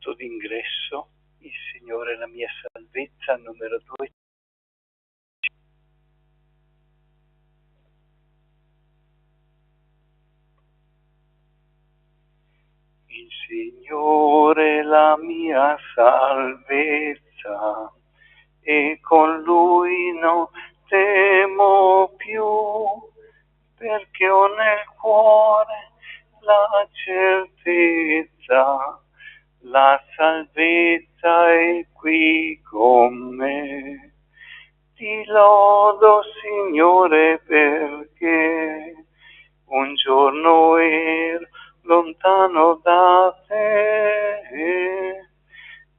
biglietto d'ingresso, il Signore è la mia salvezza, numero 2. Il Signore è la mia salvezza e con Lui non temo più, perché ho nel cuore la certezza, la salvezza è qui con me. Ti lodo, Signore, perché un giorno ero lontano da te,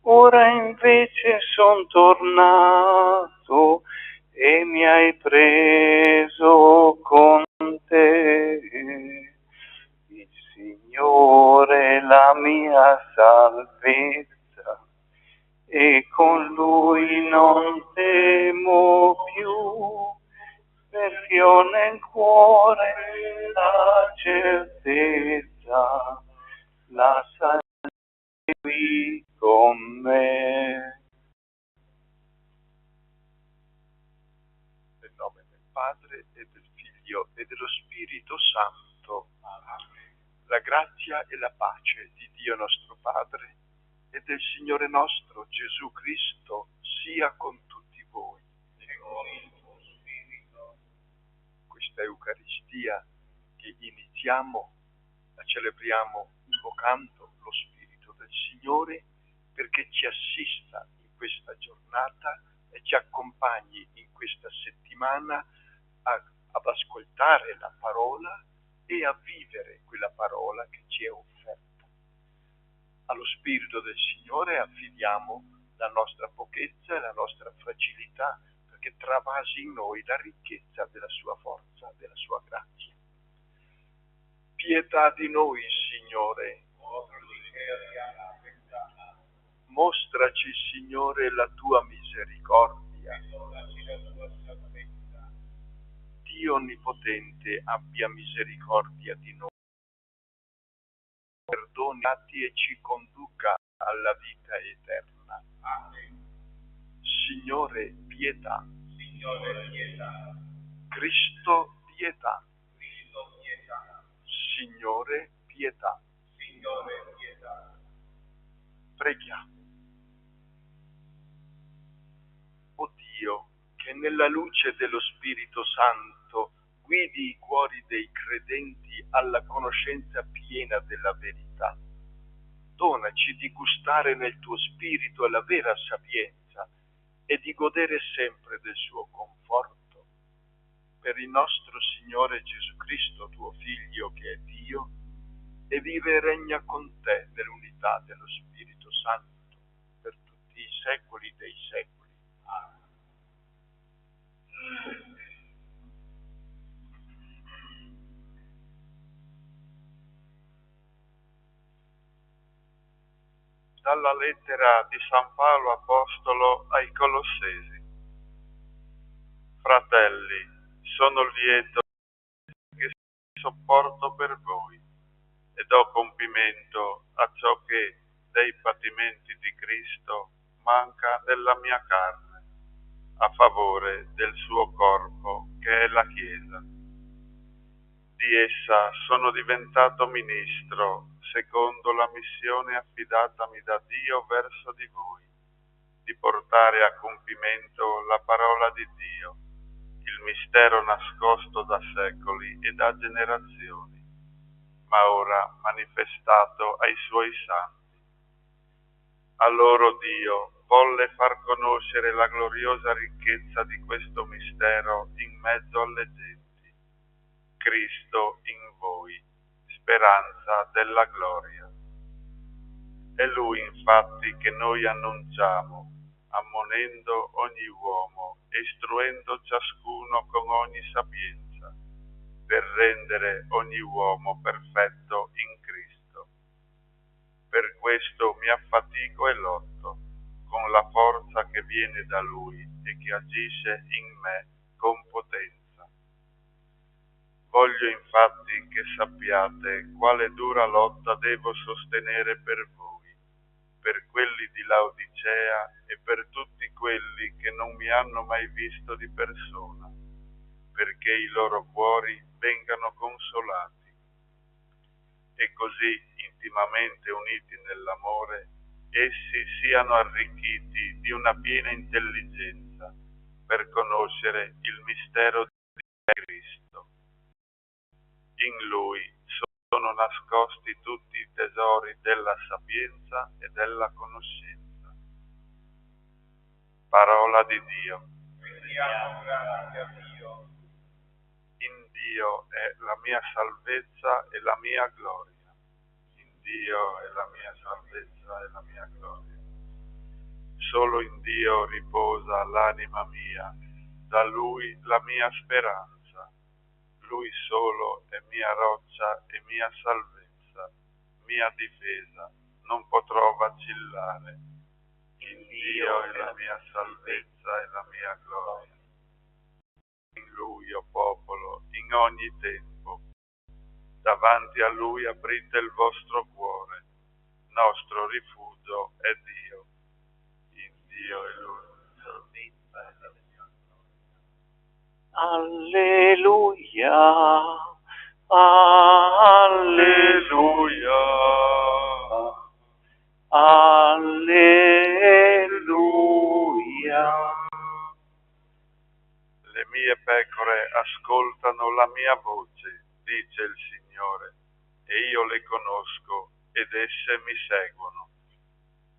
ora invece son tornato e mi hai preso con te. Il Signore è la mia salvezza e con Lui non temo più, perché ho nel cuore la certezza, la salvezza qui con me. Nel nome del Padre e del Figlio e dello Spirito Santo. La grazia e la pace di Dio nostro Padre e del Signore nostro Gesù Cristo sia con tutti voi. E con il tuo Spirito. Questa Eucaristia che iniziamo la celebriamo invocando lo Spirito del Signore perché ci assista in questa giornata e ci accompagni in questa settimana ad ascoltare la parola e a vivere quella parola che ci è offerta. Allo Spirito del Signore affidiamo la nostra pochezza e la nostra fragilità, perché travasi in noi la ricchezza della sua forza, della sua grazia. Pietà di noi, Signore. Mostraci, Signore, la tua misericordia. Dio Onnipotente abbia misericordia di noi, perdoni e ci conduca alla vita eterna. Amen. Signore, pietà. Signore, pietà. Cristo, pietà. Cristo, pietà. Signore, pietà. Signore, pietà. Preghiamo. O Dio, che nella luce dello Spirito Santo guidi i cuori dei credenti alla conoscenza piena della verità, donaci di gustare nel tuo Spirito la vera sapienza e di godere sempre del suo conforto. Per il nostro Signore Gesù Cristo, tuo Figlio, che è Dio, e vive e regna con te nell'unità dello Spirito Santo, per tutti i secoli dei secoli. Amen. Dalla lettera di San Paolo Apostolo ai Colossesi. Fratelli, sono lieto che sopporto per voi e do compimento a ciò che dei patimenti di Cristo manca nella mia carne, a favore del suo corpo che è la Chiesa. Di essa sono diventato ministro secondo la missione affidatami da Dio verso di voi, di portare a compimento la parola di Dio, il mistero nascosto da secoli e da generazioni, ma ora manifestato ai suoi santi. A loro Dio volle far conoscere la gloriosa ricchezza di questo mistero in mezzo alle genti. Cristo in voi, speranza della gloria. È Lui infatti che noi annunciamo, ammonendo ogni uomo e istruendo ciascuno con ogni sapienza, per rendere ogni uomo perfetto in Cristo. Per questo mi affatico e lotto, con la forza che viene da Lui e che agisce in me con potenza. Voglio infatti che sappiate quale dura lotta devo sostenere per voi, per quelli di Laodicea e per tutti quelli che non mi hanno mai visto di persona, perché i loro cuori vengano consolati e così, intimamente uniti nell'amore, essi siano arricchiti di una piena intelligenza per conoscere il mistero di Cristo. In Lui sono nascosti tutti i tesori della sapienza e della conoscenza. Parola di Dio. Rendiamo grazie a Dio. In Dio è la mia salvezza e la mia gloria. In Dio è la mia salvezza e la mia gloria. Solo in Dio riposa l'anima mia, da Lui la mia speranza. Lui solo è mia roccia e mia salvezza, mia difesa, non potrò vacillare. In Dio è la mia salvezza e la mia gloria. In Lui, o popolo, in ogni tempo. Davanti a Lui aprite il vostro cuore. Nostro rifugio è Dio. In Dio è Lui, salvezza e la mia Alleluia, Alleluia. alleluia. Le mie pecore ascoltano la mia voce, dice il Signore, e io le conosco ed esse mi seguono.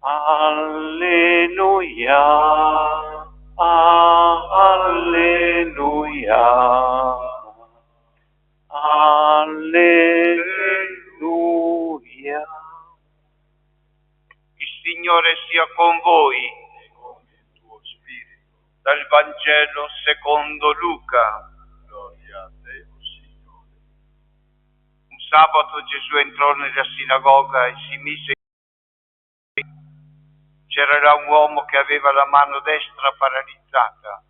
Alleluia, alleluia, alleluia. Il Signore sia con voi. E con il tuo spirito. Dal Vangelo secondo Luca. Gloria a te, o Signore. Un sabato Gesù entrò nella sinagoga e si mise. C'era là un uomo che aveva la mano destra paralizzata.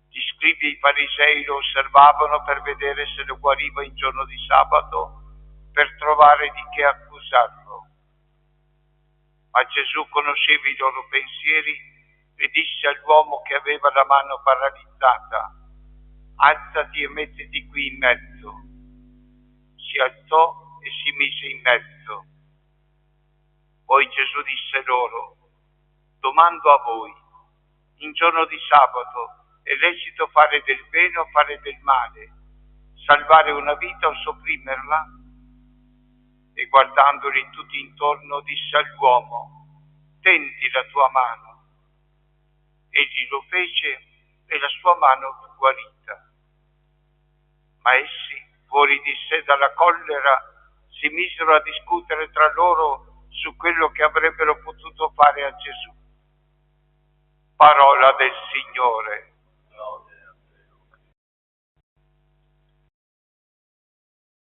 Gli scribi e i farisei lo osservavano per vedere se lo guariva in giorno di sabato, per trovare di che accusarlo. Ma Gesù conosceva i loro pensieri e disse all'uomo che aveva la mano paralizzata: alzati e mettiti qui in mezzo. Si alzò e si mise in mezzo. Poi Gesù disse loro: domando a voi, in giorno di sabato è lecito fare del bene o fare del male, salvare una vita o sopprimerla? E guardandoli tutti intorno disse all'uomo: tendi la tua mano. Egli lo fece e la sua mano fu guarita. Ma essi, fuori di sé dalla collera, si misero a discutere tra loro su quello che avrebbero potuto fare a Gesù. Parola del Signore.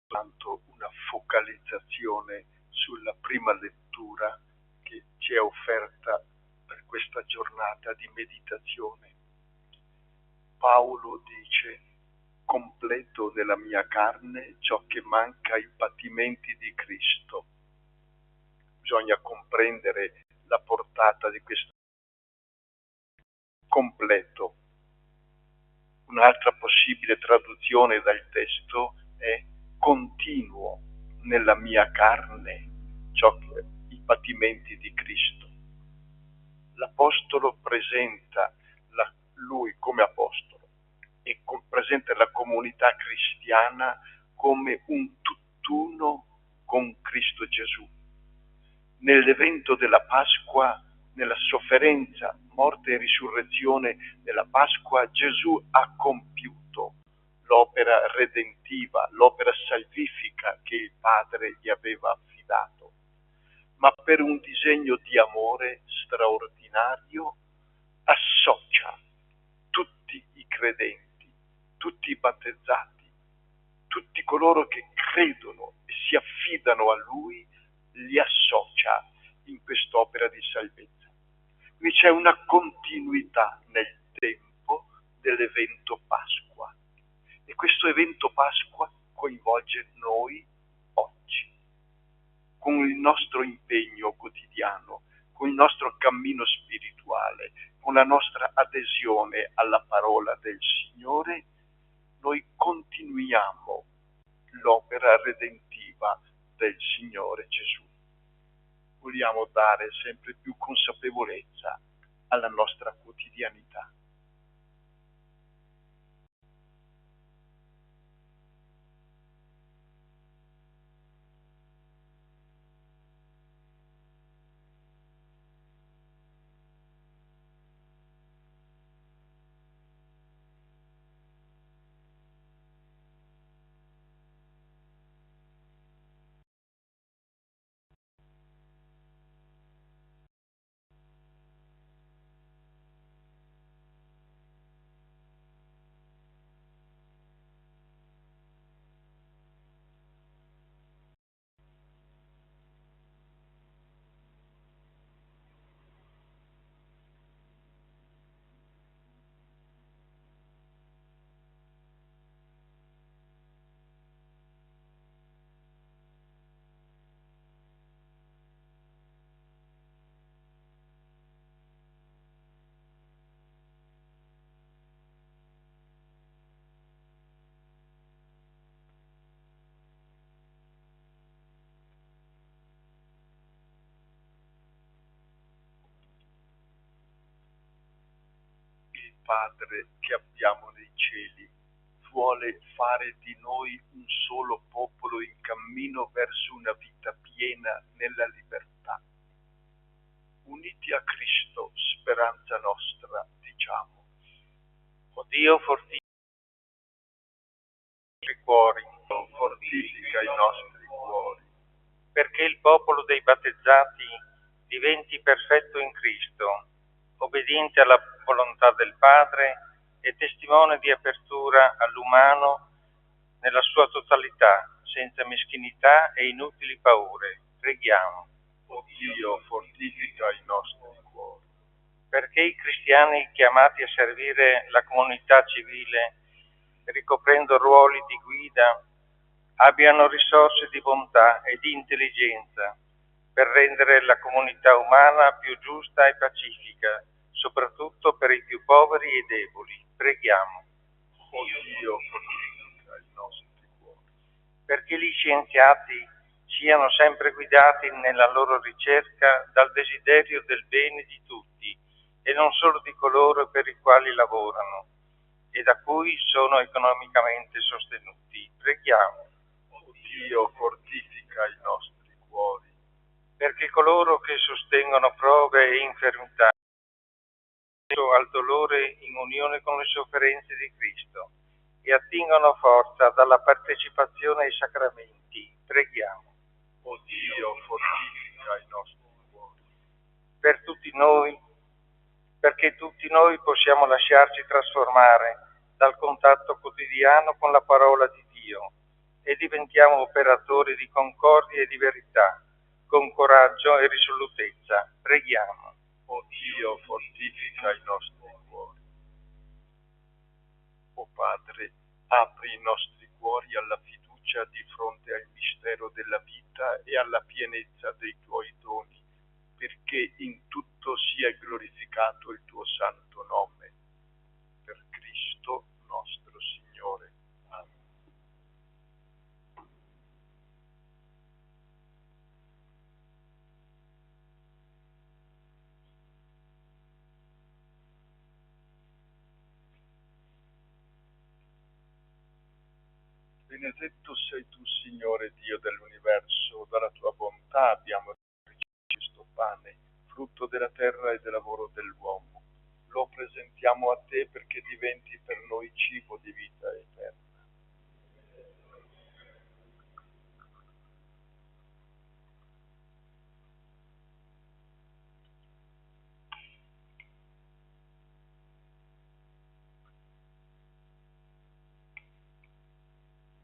Tanto una focalizzazione sulla prima lettura che ci è offerta per questa giornata di meditazione. Paolo dice: completo nella mia carne ciò che manca ai patimenti di Cristo. Bisogna comprendere la portata di questo completo. Un'altra possibile traduzione dal testo è continuo nella mia carne ciò che i patimenti di Cristo. L'apostolo presenta lui come apostolo e presenta la comunità cristiana come un tutt'uno con Cristo Gesù. Nell'evento della Pasqua, nella sofferenza, morte e risurrezione della Pasqua, Gesù ha compiuto l'opera redentiva, l'opera salvifica che il Padre gli aveva affidato. Ma per un disegno di amore straordinario associa tutti i credenti, tutti i battezzati, tutti coloro che credono e si affidano a Lui, li associa in quest'opera di salvezza. Quindi c'è una continuità nel tempo dell'evento Pasqua e questo evento Pasqua coinvolge noi oggi. con il nostro impegno quotidiano, con il nostro cammino spirituale, con la nostra adesione alla parola del Signore, noi continuiamo l'opera redentiva del Signore Gesù. Vogliamo dare sempre più consapevolezza alla nostra quotidianità. Il Padre che abbiamo nei cieli vuole fare di noi un solo popolo in cammino verso una vita piena nella libertà. Uniti a Cristo, speranza nostra, diciamo: O Dio, fortifica i nostri cuori, fortifica i nostri cuori, perché il popolo dei battezzati diventi perfetto in Cristo, obbediente alla volontà del Padre e testimone di apertura all'umano nella sua totalità, senza meschinità e inutili paure. Preghiamo. O Dio, fortifica i nostri cuori, Perché i cristiani chiamati a servire la comunità civile, ricoprendo ruoli di guida, abbiano risorse di bontà e di intelligenza per rendere la comunità umana più giusta e pacifica, soprattutto per i più poveri e deboli. Preghiamo. o Dio, fortifica i nostri cuori, Perché gli scienziati siano sempre guidati nella loro ricerca dal desiderio del bene di tutti e non solo di coloro per i quali lavorano e da cui sono economicamente sostenuti. Preghiamo. o Dio, fortifica i nostri cuori, Perché coloro che sostengono prove e infermità al dolore in unione con le sofferenze di Cristo e attingono forza dalla partecipazione ai sacramenti. Preghiamo. o Dio, fortifica i nostri cuori, Per tutti noi, perché tutti noi possiamo lasciarci trasformare dal contatto quotidiano con la parola di Dio e diventiamo operatori di concordia e di verità, con coraggio e risolutezza. Preghiamo. o Dio, fortifica i nostri cuori. O Padre, apri i nostri cuori alla fiducia di fronte al mistero della vita e alla pienezza dei tuoi doni, perché in tutto sia glorificato il tuo santo nome. Per Cristo nostro Signore. Amen. Benedetto sei tu, Signore Dio dell'universo, dalla tua bontà abbiamo ricevuto questo pane, frutto della terra e del lavoro dell'uomo. Lo presentiamo a te perché diventi per noi cibo di vita eterna.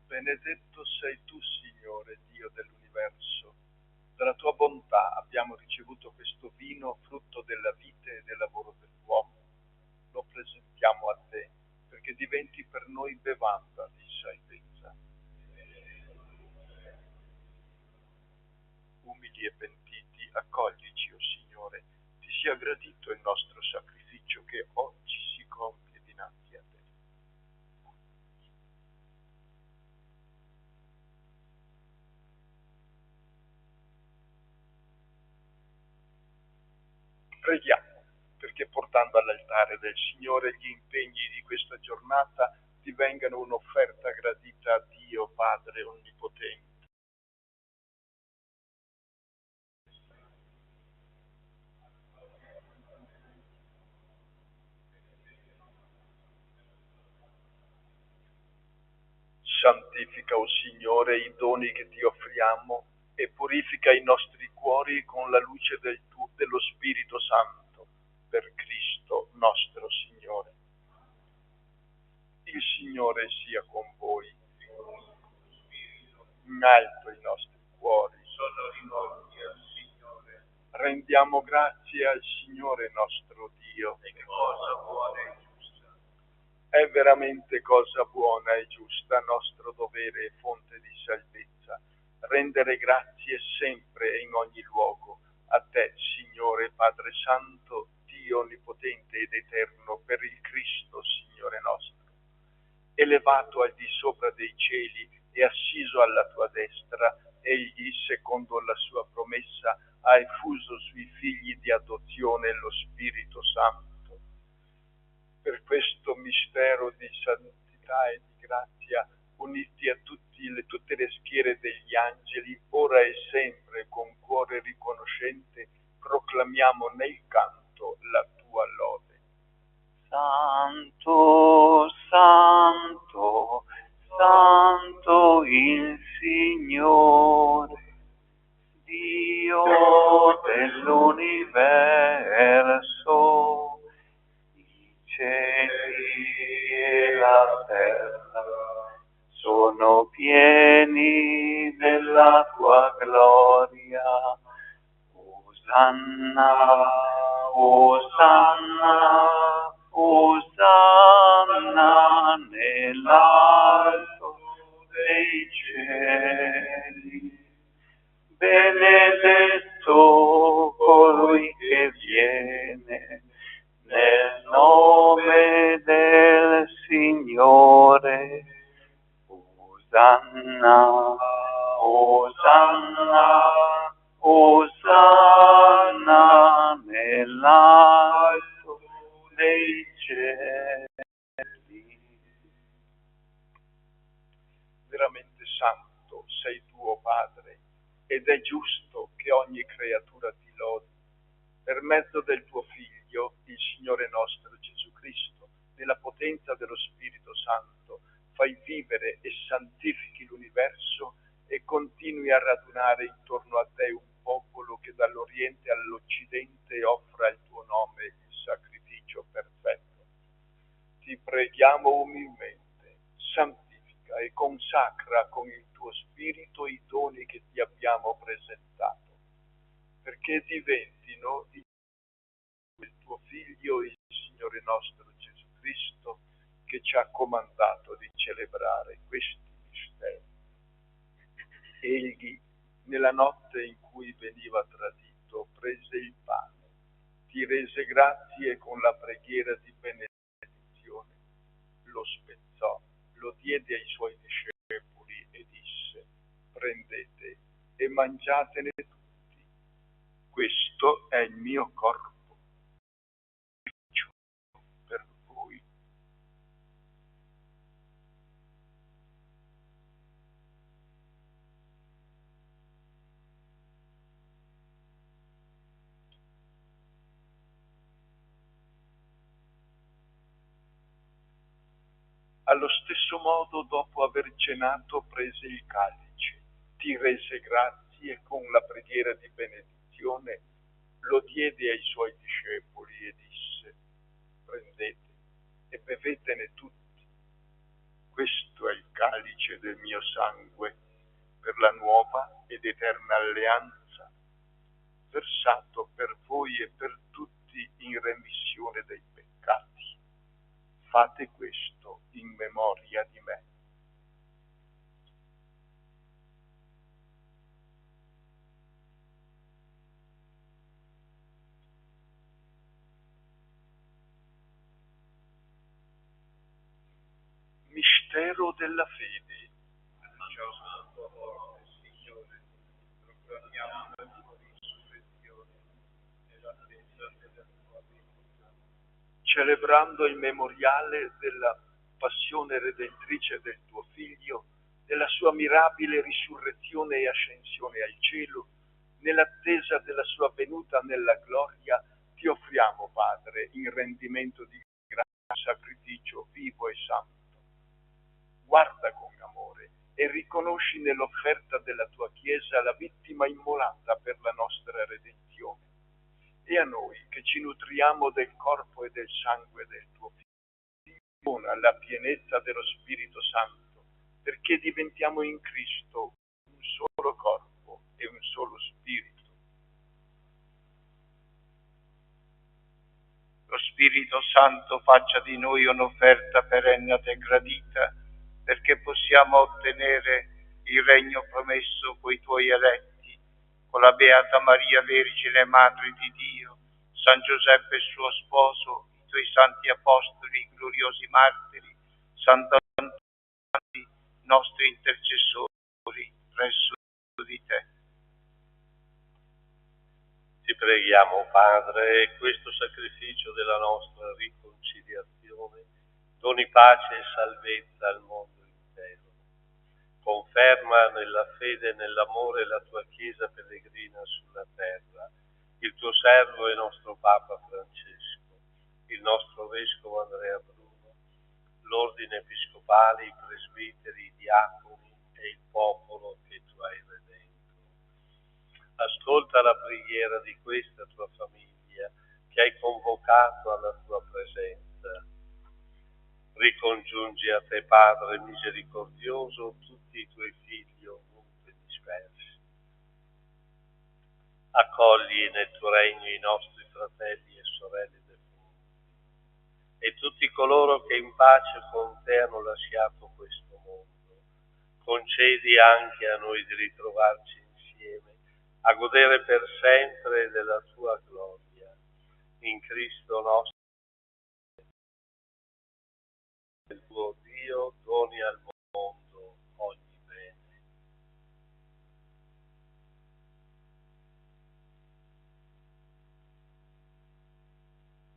Benedetto sei tu, Signore Dio dell'universo. Dalla tua bontà abbiamo ricevuto questo vino, frutto della vita e del lavoro dell'uomo. Lo presentiamo a te, perché diventi per noi bevanda di salvezza. umili e pentiti, accoglici, o Signore. Ti sia gradito il nostro sacrificio che oggi si compie dinanzi a te. Preghiamo perché portando all'altare del Signore gli impegni di questa giornata divengano un'offerta gradita a Dio Padre Onnipotente. Santifica, o Signore, i doni che ti offriamo e purifica i nostri cuori con la luce dello Spirito Santo, per Cristo nostro Signore. Il Signore sia con voi. In alto i nostri cuori sono rivolti al Signore. Rendiamo grazie al Signore nostro Dio. E che cosa buona e giusta. È veramente cosa buona e giusta, nostro dovere e fonte di salvezza, rendere grazie sempre e in ogni luogo a te, Signore Padre Santo, Dio onnipotente ed eterno, per il Cristo, Signore nostro. Elevato al di sopra dei cieli e assiso alla tua destra, egli, secondo la sua promessa, ha effuso sui figli di adozione lo Spirito Santo. Per questo mistero di santità e di grazia, uniti a tutte le schiere degli angeli, ora e sempre con cuore riconoscente, proclamiamo nel canto la tua lode. Santo, Santo, Santo il Signore, Dio dell'universo, i cieli e la terra sono pieni della tua gloria. Osanna, Osanna, Osanna nell'alto dei cieli. Benedetto colui che viene nel nome del Signore. Osanna, Osanna, Osanna nell'alto dei cieli. Veramente santo sei tu, o Padre, ed è giusto che ogni creatura ti lodi. Per mezzo del tuo Figlio, il Signore nostro Gesù Cristo, nella potenza dello Spirito Santo, fai vivere e santifichi l'universo e continui a radunare intorno a te un popolo che dall'Oriente all'Occidente offra al tuo nome il sacrificio perfetto. Ti preghiamo umilmente, santifica e consacra con il tuo Spirito i doni che ti abbiamo presentato, perché diventino il tuo Figlio, il Signore nostro Gesù Cristo, che ci ha comandato di celebrare questi misteri. Egli, nella notte in cui veniva tradito, prese il pane, ti rese grazie con la preghiera di benedizione, lo spezzò, lo diede ai suoi discepoli e disse: prendete e mangiatene tutti, questo è il mio corpo per voi. Allo stesso modo, dopo aver cenato, prese il calice, ti rese grazie con la preghiera di benedizione, lo diede ai suoi discepoli e disse: prendete e bevetene tutti, questo è il calice del mio sangue per la nuova ed eterna alleanza, versato per voi e per tutti in remissione dei peccati. Fate questo in memoria di me. mistero della fede. Annunciamo la tua morte, Signore, proclamiamo la tua risurrezione e l'attesa della tua venuta. Celebrando il memoriale della passione redentrice del tuo Figlio, della sua mirabile risurrezione e ascensione al cielo, nell'attesa della sua venuta nella gloria, ti offriamo, Padre, in rendimento di grande sacrificio vivo e santo. Guarda con amore e riconosci nell'offerta della tua Chiesa la vittima immolata per la nostra redenzione. E a noi, che ci nutriamo del corpo e del sangue del tuo Figlio, dona la pienezza dello Spirito Santo, perché diventiamo in Cristo un solo corpo e un solo Spirito. Lo Spirito Santo faccia di noi un'offerta perenne e gradita, perché possiamo ottenere il regno promesso coi tuoi eletti, con la Beata Maria Vergine, Madre di Dio, San Giuseppe suo sposo, i tuoi santi apostoli, i gloriosi martiri, Sant'Antonio, nostri intercessori, presso di te. Ti preghiamo, Padre, questo sacrificio della nostra riconciliazione doni pace e salvezza al mondo intero. Conferma nella fede e nell'amore la tua Chiesa pellegrina sulla terra, il tuo servo e nostro Papa Francesco, il nostro Vescovo Andrea Bruno, l'ordine episcopale, i presbiteri, i diaconi e il popolo che tu hai redento. Ascolta la preghiera di questa tua famiglia che hai convocato alla tua presenza. Ricongiungi a te, Padre misericordioso, tutti i tuoi figli ovunque dispersi. Accogli nel tuo regno i nostri fratelli e sorelle defunti e tutti coloro che in pace con te hanno lasciato questo mondo. Concedi anche a noi di ritrovarci insieme a godere per sempre della tua gloria. In Cristo nostro, il tuo Dio, doni al mondo ogni bene.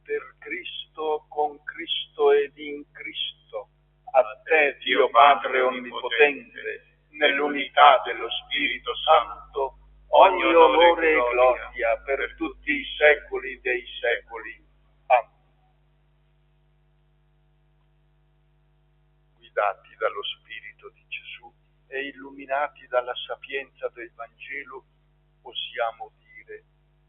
Per Cristo, con Cristo ed in Cristo, a te, Dio Padre Onnipotente, nell'unità dello Spirito Santo, ogni onore e gloria per tutti i secoli dei secoli. Amen. Guidati dallo Spirito di Gesù e illuminati dalla sapienza del Vangelo, possiamo dire: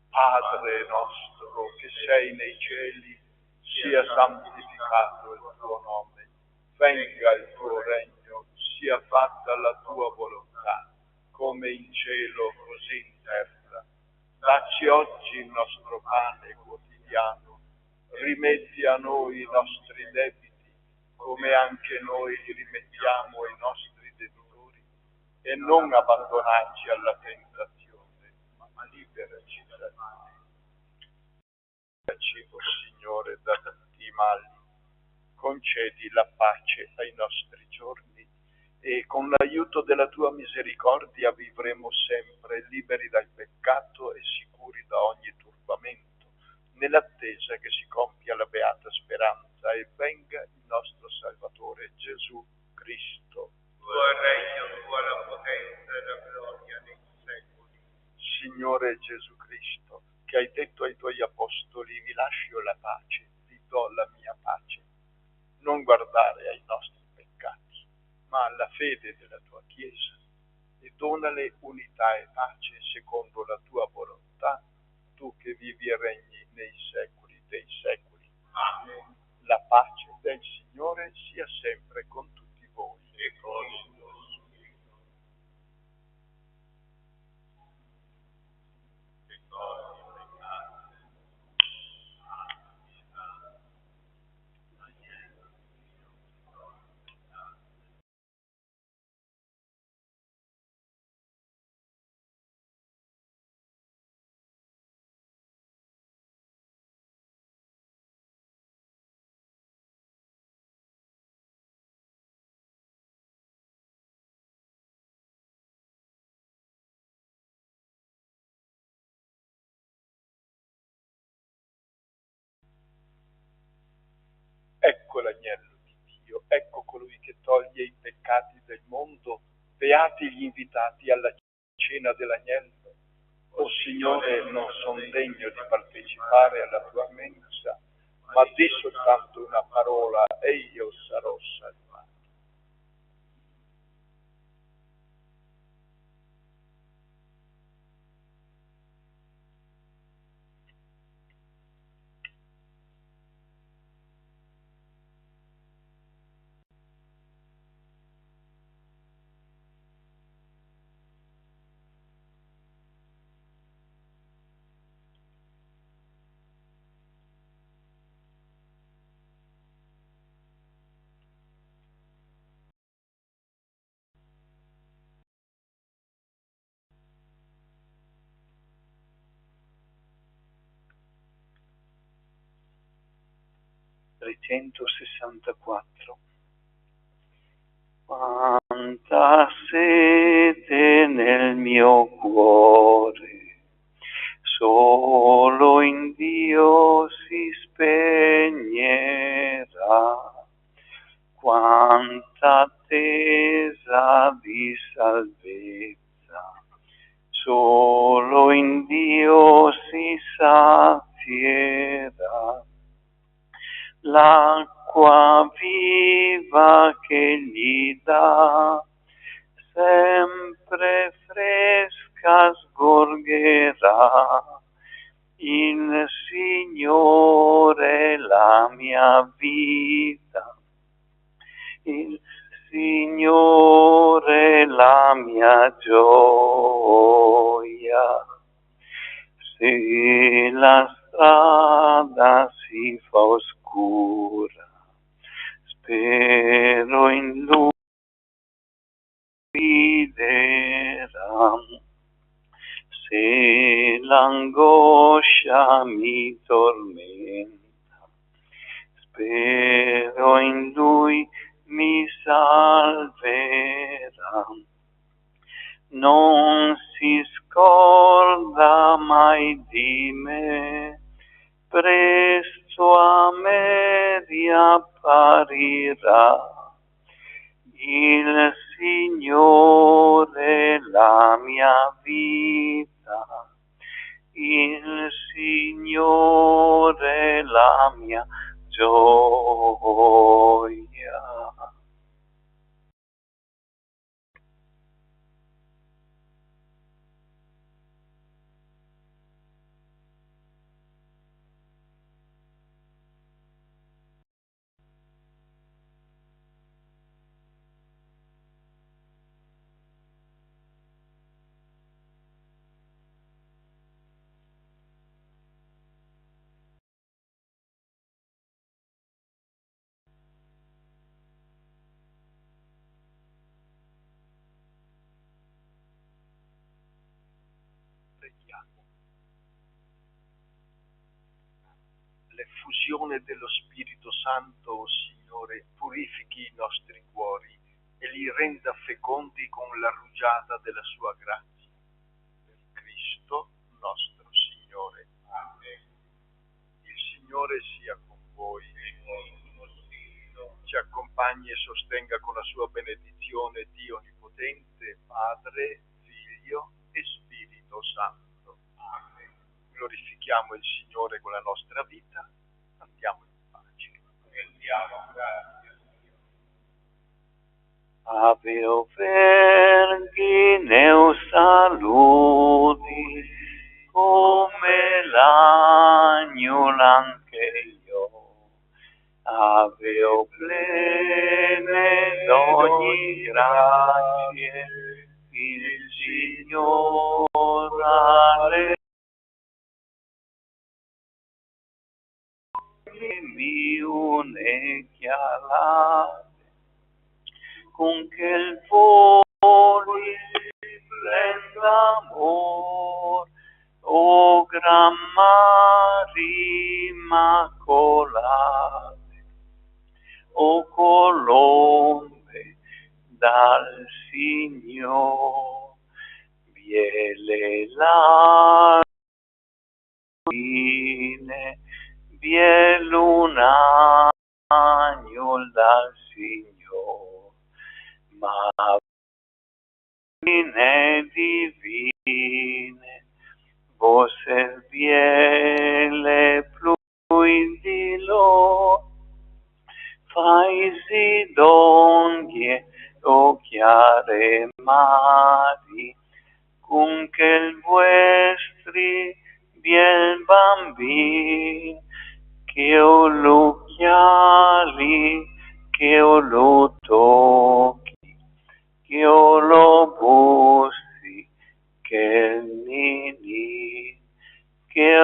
Padre nostro che sei nei cieli, sia santificato il tuo nome, venga il tuo regno, sia fatta la tua volontà, come in cielo così in terra. Dacci oggi il nostro pane quotidiano, rimetti a noi i nostri debiti, come anche noi li rimettiamo ai nostri debitori, e non abbandonarci alla tentazione, ma liberaci dal male. Liberaci, o Signore, da tutti i mali, concedi la pace ai nostri giorni e con l'aiuto della tua misericordia vivremo sempre liberi dal peccato e sicuri da ogni turbamento, nell'attesa che si compia la beata speranza e venga il nostro Salvatore Gesù Cristo. Tuo regno, tua la potenza e la gloria nei secoli. Signore Gesù Cristo, che hai detto ai tuoi apostoli: vi lascio la pace, vi do la mia pace. Non guardare ai nostri peccati, ma alla fede della tua Chiesa, e donale unità e pace secondo la tua volontà, tu che vivi e regni nei secoli dei secoli. Amen. La pace del Signore sia sempre con tutti voi. E con il peccati del mondo, beati gli invitati alla cena dell'agnello. O Signore, non sono degno di partecipare alla tua mensa, ma di soltanto una parola e io sarò salvato. Quanta sete nel mio cuore, solo in Dio si spegnerà. Quanta attesa di salvezza, solo in Dio si sazierà. L'acqua viva che gli dà, sempre fresca sgorgerà. Il Signore la mia vita, il Signore la mia gioia. Se la strada si fa oscura, spero in Lui guiderà. Se l'angoscia mi tormenta, spero in Lui mi salverà. Non si scorda mai di me, presto a me riapparirà. Il Signore la mia vita, il Signore la mia gioia. L'effusione dello Spirito Santo, o Signore, purifichi i nostri cuori e li renda fecondi con la rugiada della sua grazia. Per Cristo nostro Signore. Amen. Il Signore sia con voi e con il tuo spirito. Ci accompagni e sostenga con la sua benedizione Dio Onnipotente, Padre, Figlio e Spirito Santo. Amen. Glorifichiamo il Signore con la nostra vita, andiamo in pace. Rendiamo grazie. Ave o Vergine o saluti, come l'agno anche io. Ave o plene d'ogni grazie, il Signore alle mi une chialate, con che il voli splenda amor, o gran mari immacolate, o colombe dal Signor, biele la fine, biel un agnol dal Signor, ma divine, vos serviele pluit di lo, faisi d'onghie o chiare mari, cum che il vuestri biel bambin, che o lo chiali, che o lo tocchi, che o lo bussi, che il nini, che